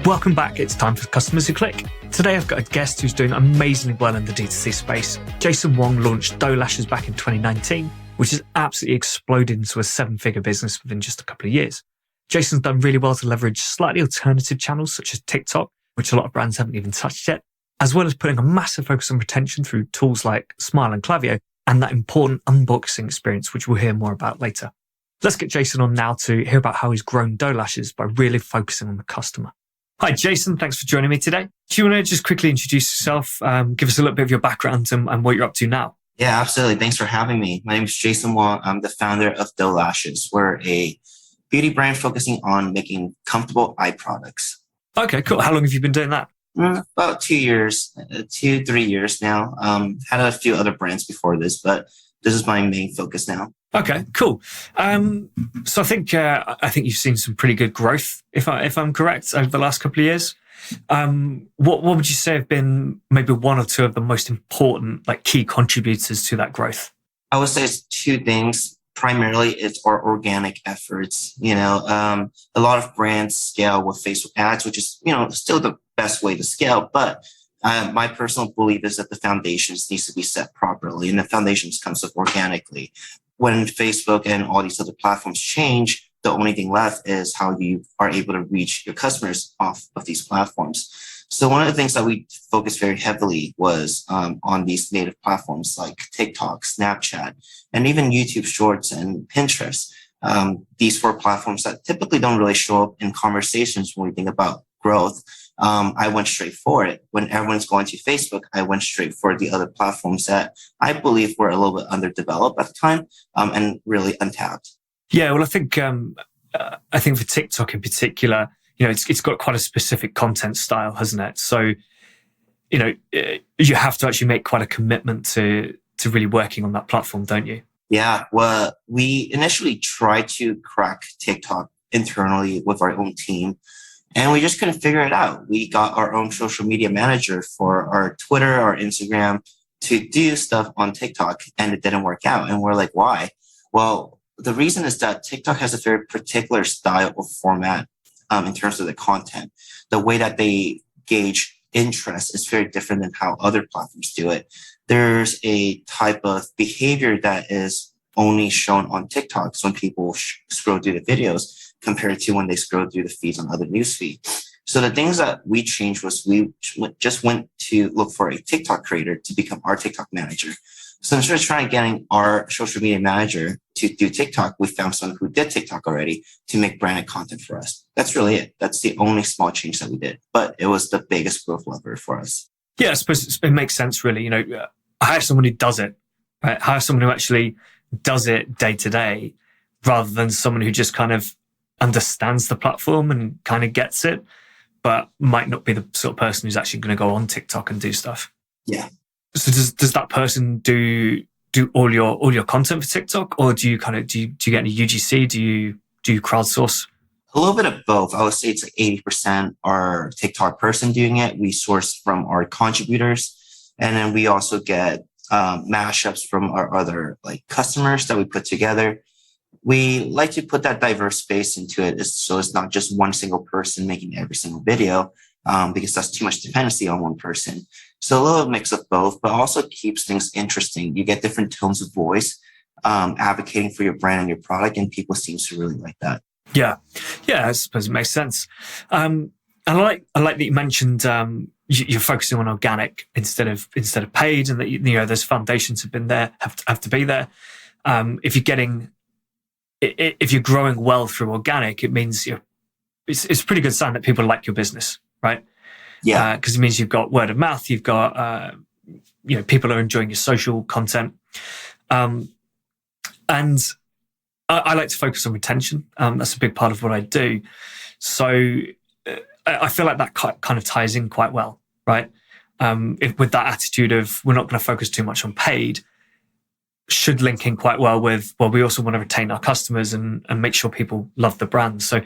Welcome back. It's time for Customers Who Click. Today I've got a guest who's doing amazingly well in the D2C space. Jason Wong launched Doe Lashes back in 2019, which has absolutely exploded into a 7-figure business within just a couple of years. Jason's done really well to leverage slightly alternative channels such as TikTok, which a lot of brands haven't even touched yet, as well as putting a massive focus on retention through tools like Smile and Klaviyo and that important unboxing experience, which we'll hear more about later. Let's get Jason on now to hear about how he's grown Doe Lashes by really focusing on the customer. Hi, Jason. Thanks for joining me today. Do you want to just quickly introduce yourself, give us a little bit of your background and what you're up to now? Yeah, absolutely. Thanks for having me. My name is Jason Wong. I'm the founder of Doe Lashes. We're a beauty brand focusing on making comfortable eye products. Okay, cool. How long have you been doing that? About 2 years, 2-3 years now. Had a few other brands before this, but this is my main focus now. Okay, cool. So I think you've seen some pretty good growth, if I'm correct, over the last couple of years. What would you say have been maybe one or two of the most important, key contributors to that growth? I would say it's two things. Primarily, it's our organic efforts. A lot of brands scale with Facebook ads, which is, still the best way to scale. But my personal belief is that the foundations needs to be set properly, and the foundations comes up organically. When Facebook and all these other platforms change, the only thing left is how you are able to reach your customers off of these platforms. So one of the things that we focused very heavily was on these native platforms like TikTok, Snapchat, and even YouTube Shorts and Pinterest. These 4 platforms that typically don't really show up in conversations when we think about growth. I went straight for it. When everyone's going to Facebook, I went straight for the other platforms that I believe were a little bit underdeveloped at the time and really untapped. Yeah, well, I think for TikTok in particular, it's got quite a specific content style, hasn't it? So, you have to actually make quite a commitment to really working on that platform, don't you? Yeah, well, we initially tried to crack TikTok internally with our own team, and we just couldn't figure it out. We got our own social media manager for our Twitter, our Instagram to do stuff on TikTok, and it didn't work out. And we're like, why? Well, the reason is that TikTok has a very particular style of format in terms of the content. The way that they gauge interest is very different than how other platforms do it. There's a type of behavior that is only shown on TikTok when people scroll through the videos compared to when they scroll through the feeds on other news feeds. So the things that we changed was we just went to look for a TikTok creator to become our TikTok manager. So instead of trying getting our social media manager to do TikTok, we found someone who did TikTok already to make branded content for us. That's really it. That's the only small change that we did, but it was the biggest growth lever for us. Yeah, I suppose it makes sense, really. Hire someone who does it, right? Hire someone who actually does it day to day rather than someone who just kind of understands the platform and kind of gets it, but might not be the sort of person who's actually going to go on TikTok and do stuff. Yeah. So does that person do all your content for TikTok, or do you get any UGC? Do you crowdsource? A little bit of both. I would say it's 80% our TikTok person doing it. We source from our contributors, and then we also get mashups from our other customers that we put together. We like to put that diverse space into it, so it's not just one single person making every single video, because that's too much dependency on one person. So a little mix of both, but also keeps things interesting. You get different tones of voice, advocating for your brand and your product, and people seem to really like that. Yeah, I suppose it makes sense. And I like that you mentioned you're focusing on organic instead of paid, and that those foundations have to be there. If you're growing well through organic, it means it's a pretty good sign that people like your business, right? Yeah, because it means you've got word of mouth, you've got people are enjoying your social content, and I like to focus on retention. That's a big part of what I do. So I feel like that kind of ties in quite well, right? With that attitude of we're not going to focus too much on paid, should link in quite well with, well, we also want to retain our customers and make sure people love the brand. So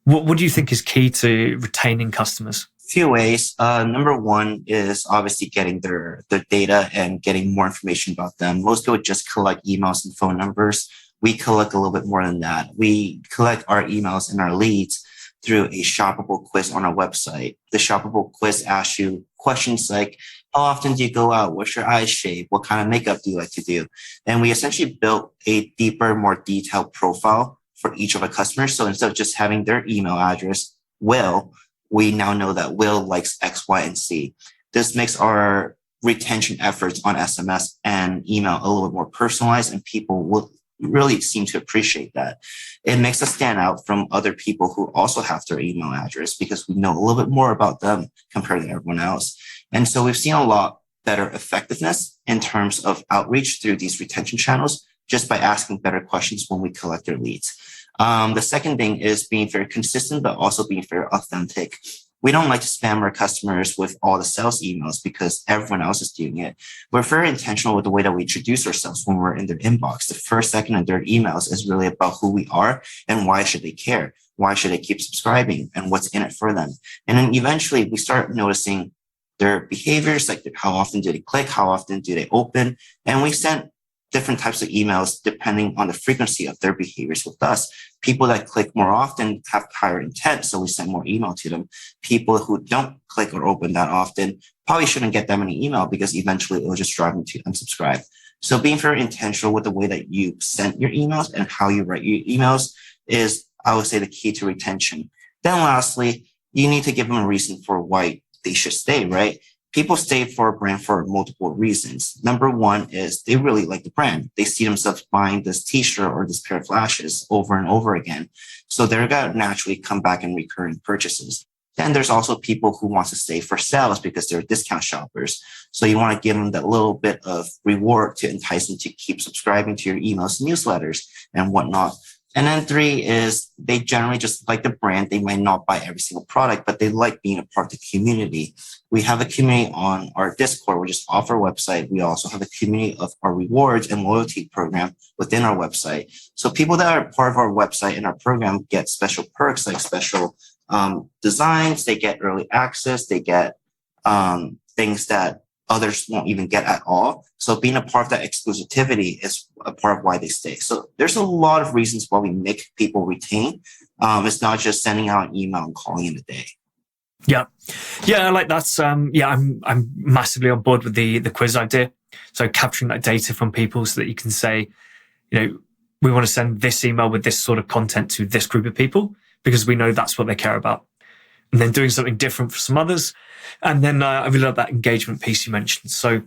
what do you think is key to retaining customers? Few ways. Number one is obviously getting their data and getting more information about them. Most people just collect emails and phone numbers. we collect a little bit more than that. We collect our emails and our leads through a shoppable quiz on our website. The shoppable quiz asks you questions like, how often do you go out? What's your eye shape? What kind of makeup do you like to do? And we essentially built a deeper, more detailed profile for each of our customers. So instead of just having their email address, Will, we now know that Will likes X, Y, and Z. This makes our retention efforts on SMS and email a little bit more personalized, and people will really seem to appreciate that. It makes us stand out from other people who also have their email address because we know a little bit more about them compared to everyone else. And so we've seen a lot better effectiveness in terms of outreach through these retention channels just by asking better questions when we collect their leads. The second thing is being very consistent, but also being very authentic. We don't like to spam our customers with all the sales emails because everyone else is doing it. We're very intentional with the way that we introduce ourselves when we're in their inbox. The first, second, and third emails is really about who we are and why should they care? Why should they keep subscribing and what's in it for them? And then eventually we start noticing their behaviors, like how often do they click? How often do they open? And we send different types of emails depending on the frequency of their behaviors with us. People that click more often have higher intent, so we send more email to them. People who don't click or open that often probably shouldn't get that many email because eventually it will just drive them to unsubscribe. So being very intentional with the way that you send your emails and how you write your emails is, I would say, the key to retention. Then lastly, you need to give them a reason for why they should stay, right? People stay for a brand for multiple reasons. Number one is they really like the brand. They see themselves buying this t-shirt or this pair of lashes over and over again. So they're going to naturally come back in recurring purchases. Then there's also people who want to stay for sales because they're discount shoppers. So you want to give them that little bit of reward to entice them to keep subscribing to your emails, newsletters, and whatnot. And then three is they generally just like the brand. They might not buy every single product, but they like being a part of the community. We have a community on our Discord, which is off our website. We also have a community of our rewards and loyalty program within our website. So people that are part of our website and our program get special perks like special designs. They get early access. They get things that others won't even get at all. So being a part of that exclusivity is a part of why they stay. So there's a lot of reasons why we make people retain. It's not just sending out an email and calling it a day. Yeah. I like that. I'm massively on board with the quiz idea. So capturing that data from people so that you can say, we want to send this email with this sort of content to this group of people because we know that's what they care about. And then doing something different for some others. And then I really love that engagement piece you mentioned. So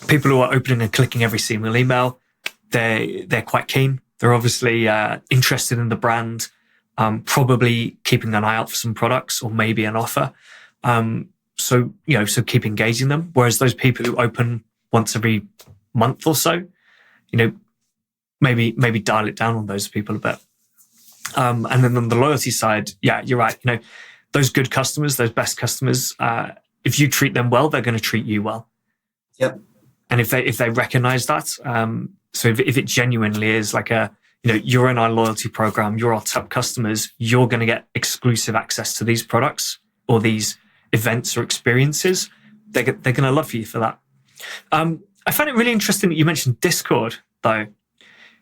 people who are opening and clicking every single email, they're quite keen. They're obviously interested in the brand, probably keeping an eye out for some products or maybe an offer. So keep engaging them. Whereas those people who open once every month or so, maybe dial it down on those people a bit. And then on the loyalty side, yeah, you're right. Those good customers, those best customers, if you treat them well, they're going to treat you well. Yep. And if they recognize that, so if it genuinely is like you're in our loyalty program, you're our top customers, you're going to get exclusive access to these products or these events or experiences, they're going to love you for that. I find it really interesting that you mentioned Discord, though,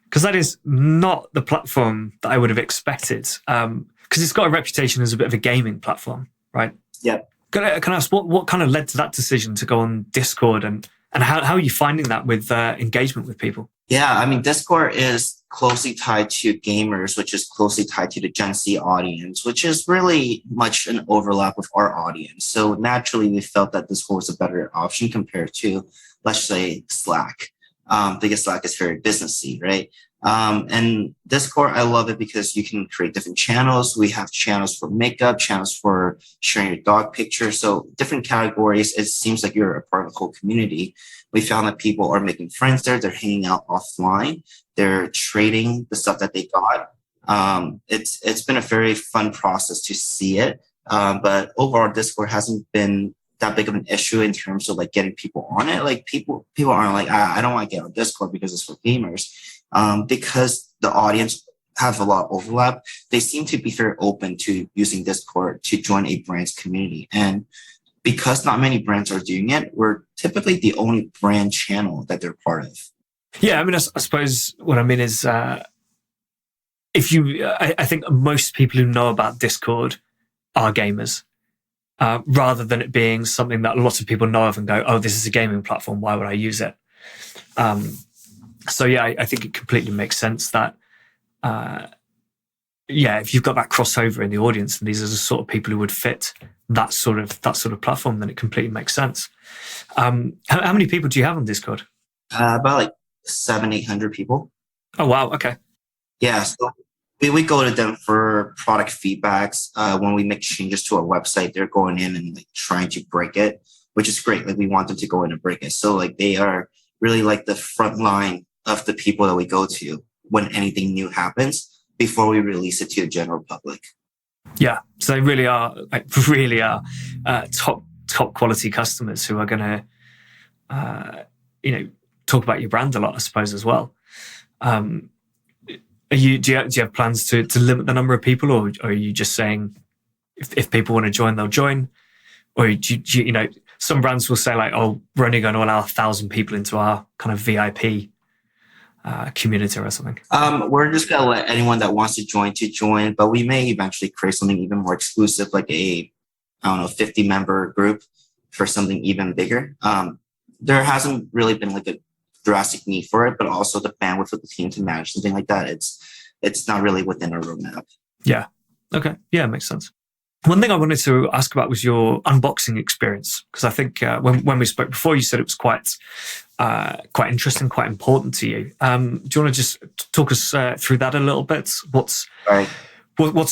because that is not the platform that I would have expected. Because it's got a reputation as a bit of a gaming platform, right? Yeah. Can I ask what kind of led to that decision to go on Discord and how are you finding that with engagement with people? Yeah, I mean, Discord is closely tied to gamers, which is closely tied to the Gen Z audience, which is really much an overlap with our audience. So naturally, we felt that Discord was a better option compared to, let's say, Slack. Because Slack is very businessy, right? And Discord, I love it because you can create different channels. We have channels for makeup, channels for sharing your dog pictures. So different categories. It seems like you're a part of the whole community. We found that people are making friends there. They're hanging out offline. They're trading the stuff that they got. It's been a very fun process to see it. But overall, Discord hasn't been that big of an issue in terms of like getting people on it. Like people aren't like, I don't want to get on Discord because it's for gamers. Because the audience have a lot of overlap, they seem to be very open to using Discord to join a brand's community. And because not many brands are doing it, we're typically the only brand channel that they're part of. Yeah, I mean, I suppose what I mean is, if you, I think most people who know about Discord are gamers, rather than it being something that lots of people know of and go, "Oh, this is a gaming platform. Why would I use it?" So yeah, I think it completely makes sense that, if you've got that crossover in the audience, and these are the sort of people who would fit that sort of platform, then it completely makes sense. How many people do you have on Discord? About like 700-800 people. Oh wow, okay. Yeah, so we go to them for product feedbacks. When we make changes to our website, they're going in and like trying to break it, which is great. Like we want them to go in and break it. So like they are really like the front line of the people that we go to when anything new happens before we release it to the general public. Yeah, so they really are top quality customers who are going to talk about your brand a lot, I suppose, as well. Do you have plans to limit the number of people, or are you just saying if people want to join, they'll join? Or do you some brands will say like, oh, we're only going to allow 1,000 people into our kind of VIP community or something? We're just going to let anyone that wants to join, but we may eventually create something even more exclusive, like a, 50-member group for something even bigger. There hasn't really been like a drastic need for it, but also the bandwidth of the team to manage something like that, it's not really within our roadmap. Yeah. Okay. Yeah, makes sense. One thing I wanted to ask about was your unboxing experience, because I think when we spoke before, you said it was quite interesting, quite important to you. Do you want to just talk us through that a little bit? What's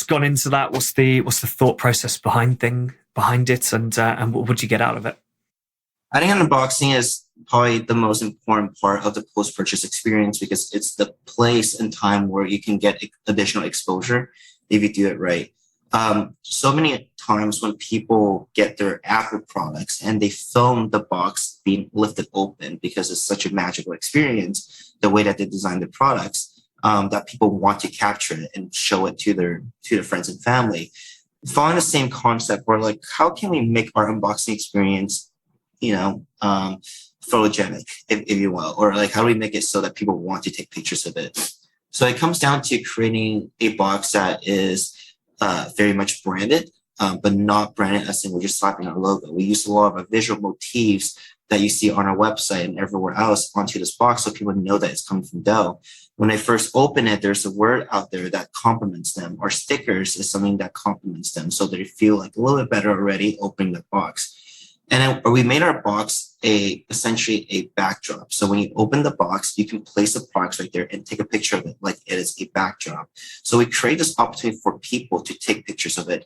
gone into that? What's the thought process behind it, and what would you get out of it? I think unboxing is probably the most important part of the post-purchase experience because it's the place and time where you can get additional exposure if you do it right. So many times when people get their Apple products and they film the box being lifted open because it's such a magical experience, the way that they design the products, that people want to capture it and show it to their friends and family. Following the same concept, we're like, how can we make our unboxing experience, photogenic, if you will, or like how do we make it so that people want to take pictures of it? So it comes down to creating a box that is very much branded, but not branded as in we're just slapping our logo. We use a lot of visual motifs that you see on our website and everywhere else onto this box so people know that it's coming from Doe. When they first open it, there's a word out there that compliments them, or stickers is something that compliments them, so they feel like a little bit better already opening the box. And then we made our box essentially a backdrop. So when you open the box, you can place the products right there and take a picture of it like it is a backdrop. So we create this opportunity for people to take pictures of it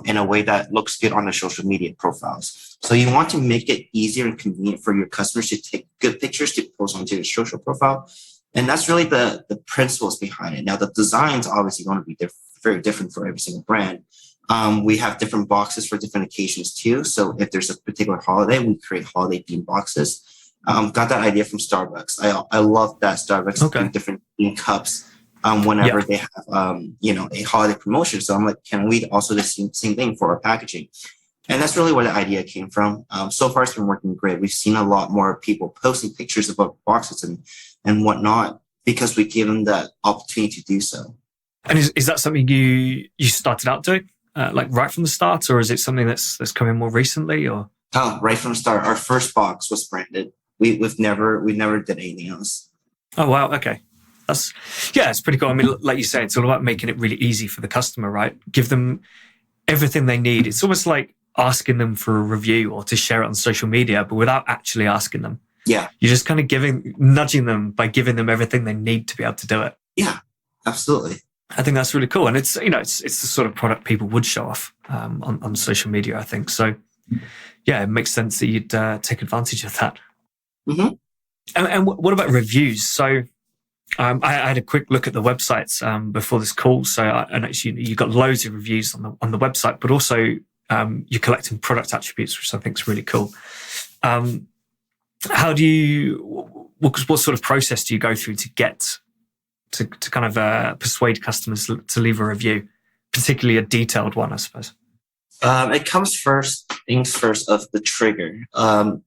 in a way that looks good on their social media profiles. So you want to make it easier and convenient for your customers to take good pictures to post onto your social profile. And that's really the principles behind it. Now, the design's obviously going to be very different for every single brand. We have different boxes for different occasions too. So if there's a particular holiday, we create holiday themed boxes. Got that idea from Starbucks. I love that Starbucks do different themed cups whenever they have a holiday promotion. So I'm like, can we also do the same thing for our packaging? And that's really where the idea came from. So far, it's been working great. We've seen a lot more people posting pictures of our boxes and whatnot because we give them that opportunity to do so. And is that something you started out doing? Like right from the start, or is it something that's come in more recently? Or right from the start, our first box was branded. We never did anything else. Oh wow, okay, it's pretty cool. I mean, like you say, it's all about making it really easy for the customer, right? Give them everything they need. It's almost like asking them for a review or to share it on social media, but without actually asking them. Yeah, you're just kind of nudging them by giving them everything they need to be able to do it. Yeah, absolutely. I think that's really cool. And it's the sort of product people would show off on social media, I think. So yeah, it makes sense that you'd take advantage of that. Mm-hmm. And what about reviews? So I had a quick look at the websites before this call. So and actually you got loads of reviews on the website, but also you're collecting product attributes, which I think is really cool. How do you, what sort of process do you go through to get to kind of persuade customers to leave a review, particularly a detailed one, I suppose? It comes first things first of the trigger.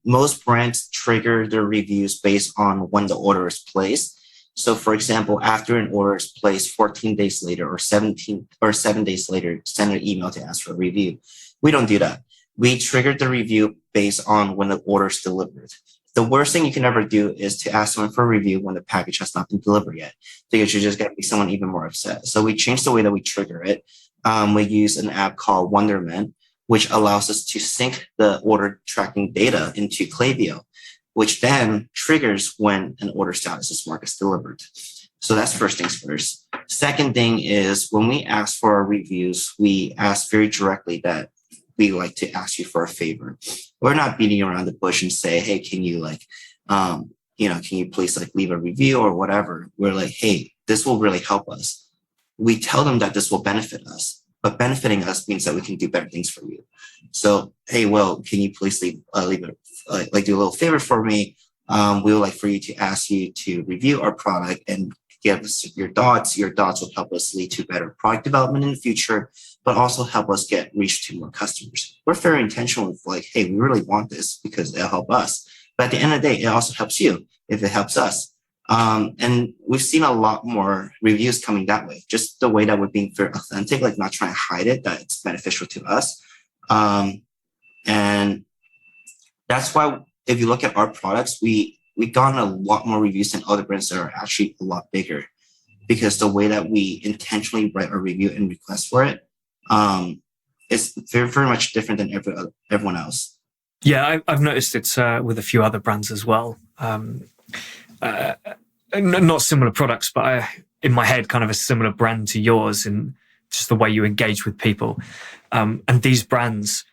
Most brands trigger their reviews based on when the order is placed. So, for example, after an order is placed 14 days later or 17 or 7 days later, send an email to ask for a review. We don't do that. We trigger the review based on when the order is delivered. The worst thing you can ever do is to ask someone for a review when the package has not been delivered yet, because you're just going to make someone even more upset. So we changed the way that we trigger it. We use an app called Wonderman, which allows us to sync the order tracking data into Klaviyo, which then triggers when an order status is marked as delivered. So that's first things first. Second thing is when we ask for our reviews, we ask very directly that we like to ask you for a favor. We're not beating around the bush and say, hey, can you can you please leave a review or whatever? We're like, hey, this will really help us. We tell them that this will benefit us, but benefiting us means that we can do better things for you. So, hey, well, can you please do a little favor for me? We would like for you to ask you to review our product and give us your thoughts. Your thoughts will help us lead to better product development in the future, but also help us get reach to more customers. We're very intentional with hey, we really want this because it'll help us. But at the end of the day, it also helps you if it helps us. And we've seen a lot more reviews coming that way, just the way that we're being very authentic, not trying to hide it, that it's beneficial to us. And that's why if you look at our products, we've gotten a lot more reviews than other brands that are actually a lot bigger, because the way that we intentionally write a review and request for it is very, very much different than everyone else. Yeah, I've noticed it with a few other brands as well. Not similar products, but in my head, kind of a similar brand to yours in just the way you engage with people. And these brands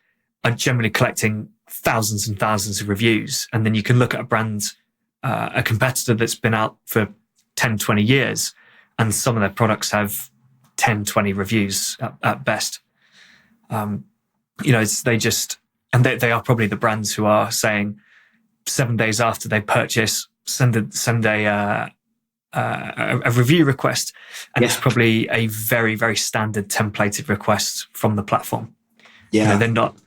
are generally collecting thousands and thousands of reviews. And then you can look at a competitor that's been out for 10, 20 years, and some of their products have 10, 20 reviews at best. They are probably the brands who are saying 7 days after they purchase, send a review request, and it's probably a very, very standard templated request from the platform. Yeah, they're not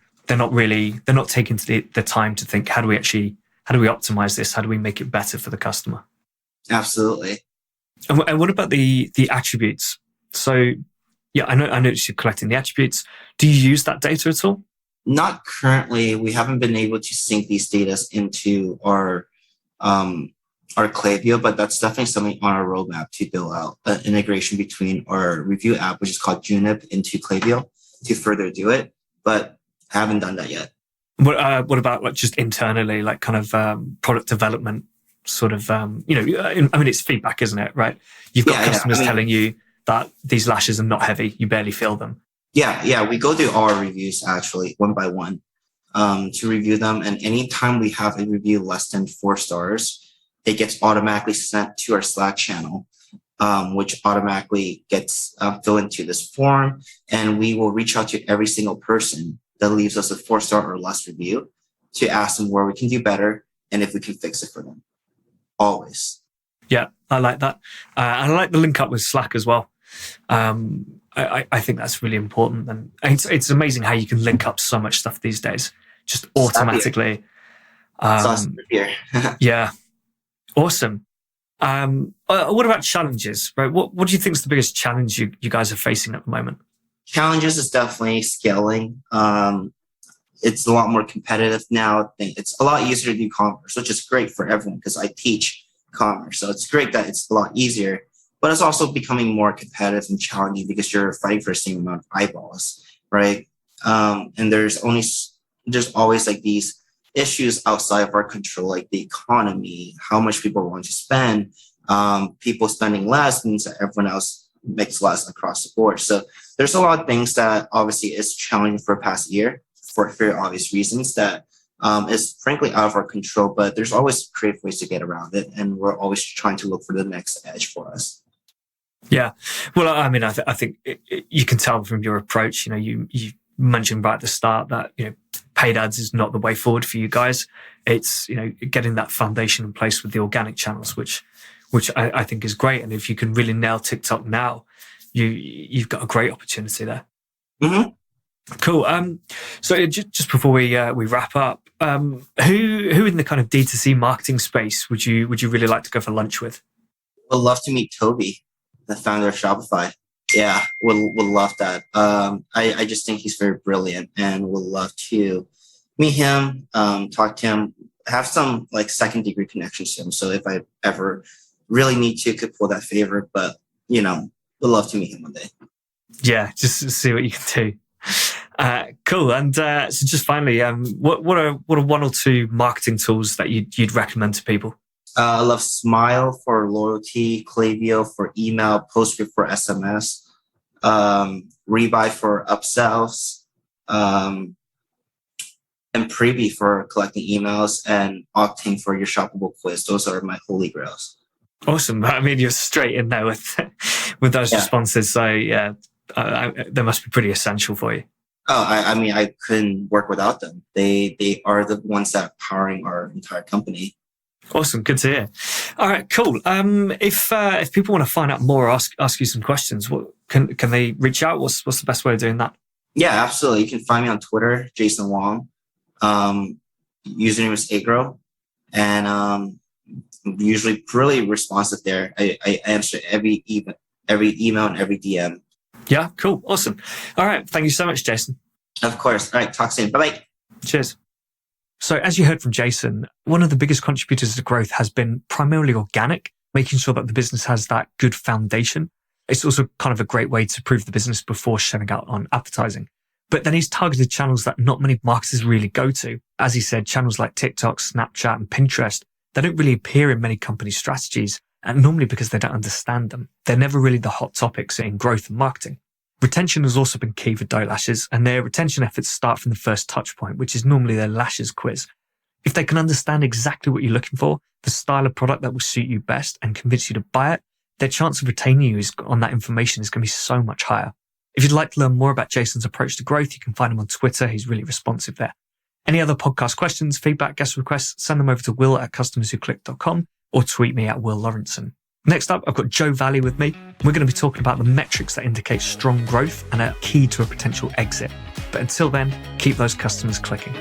taking the time to think, how do we optimize this? How do we make it better for the customer? Absolutely. And what about the attributes? So yeah, I noticed you're collecting the attributes. Do you use that data at all? Not currently. We haven't been able to sync these data into our Klaviyo, but that's definitely something on our roadmap to build out an integration between our review app, which is called Junip, into Klaviyo to further do it. But I haven't done that yet. What about just internally, product development sort of, it's feedback, isn't it? Right. You've got customers telling you that these lashes are not heavy. You barely feel them. Yeah. We go through all our reviews actually one by one to review them. And anytime we have a review less than 4 stars, it gets automatically sent to our Slack channel, which automatically gets filled into this form. And we will reach out to every single person that leaves us a 4-star or less review to ask them where we can do better and if we can fix it for them. Always. Yeah, I like that. I like the link up with Slack as well. I think that's really important. And it's amazing how you can link up so much stuff these days, just automatically. Yeah. Awesome. What about challenges, right? What do you think is the biggest challenge you guys are facing at the moment? Challenges is definitely scaling. It's a lot more competitive now. It's a lot easier to do commerce, which is great for everyone because I teach commerce. So it's great that it's a lot easier, but it's also becoming more competitive and challenging because you're fighting for the same amount of eyeballs, right? And there's always these issues outside of our control, like the economy, how much people want to spend. People spending less means that everyone else makes less across the board. So there's a lot of things that obviously is challenging for the past year for very obvious reasons that is frankly out of our control, but there's always creative ways to get around it. And we're always trying to look for the next edge for us. Yeah. Well, I mean, I think you can tell from your approach, you mentioned right at the start that, paid ads is not the way forward for you guys. It's, getting that foundation in place with the organic channels, which I think is great. And if you can really nail TikTok now, you've got a great opportunity there. Mm-hmm. Cool. So just before we wrap up, who in the kind of D2C marketing space would you really like to go for lunch with? Would love to meet Toby, the founder of Shopify. Yeah, would love that. I just think he's very brilliant and would love to meet him, talk to him, have some like second degree connections to him. So if I ever really need to, could pull that favor, but would love to meet him one day. Yeah, just to see what you can do. Cool. And so just finally, what are one or two marketing tools that you'd recommend to people? I love Smile for loyalty, Klaviyo for email, Postscript for SMS, Rebuy for upsells, and Preview for collecting emails, and Octane for your shoppable quiz. Those are my holy grails. Awesome. I mean, you're straight in there with those responses. So yeah, they must be pretty essential for you. Oh, I couldn't work without them. They are the ones that are powering our entire company. Awesome. Good to hear. All right, cool. If people want to find out more, ask you some questions, what can they reach out? What's the best way of doing that? Yeah, absolutely. You can find me on Twitter, Jason Wong. Username is Agro, and I'm usually really responsive there. I answer every email and every DM. Yeah, cool. Awesome. All right. Thank you so much, Jason. Of course. All right. Talk soon. Bye-bye. Cheers. So as you heard from Jason, one of the biggest contributors to growth has been primarily organic, making sure that the business has that good foundation. It's also kind of a great way to prove the business before showing out on advertising. But then he's targeted channels that not many marketers really go to. As he said, channels like TikTok, Snapchat, and Pinterest, they don't really appear in many companies' strategies, and normally because they don't understand them. They're never really the hot topics in growth and marketing. Retention has also been key for Doe Lashes, and their retention efforts start from the first touch point, which is normally their lashes quiz. If they can understand exactly what you're looking for, the style of product that will suit you best and convince you to buy it, their chance of retaining you on that information is going to be so much higher. If you'd like to learn more about Jason's approach to growth, you can find him on Twitter. He's really responsive there. Any other podcast questions, feedback, guest requests, send them over to will@customerswhoclick.com or tweet me at Will Lawrenson. Next up, I've got Joe Valley with me. We're going to be talking about the metrics that indicate strong growth and are key to a potential exit. But until then, keep those customers clicking.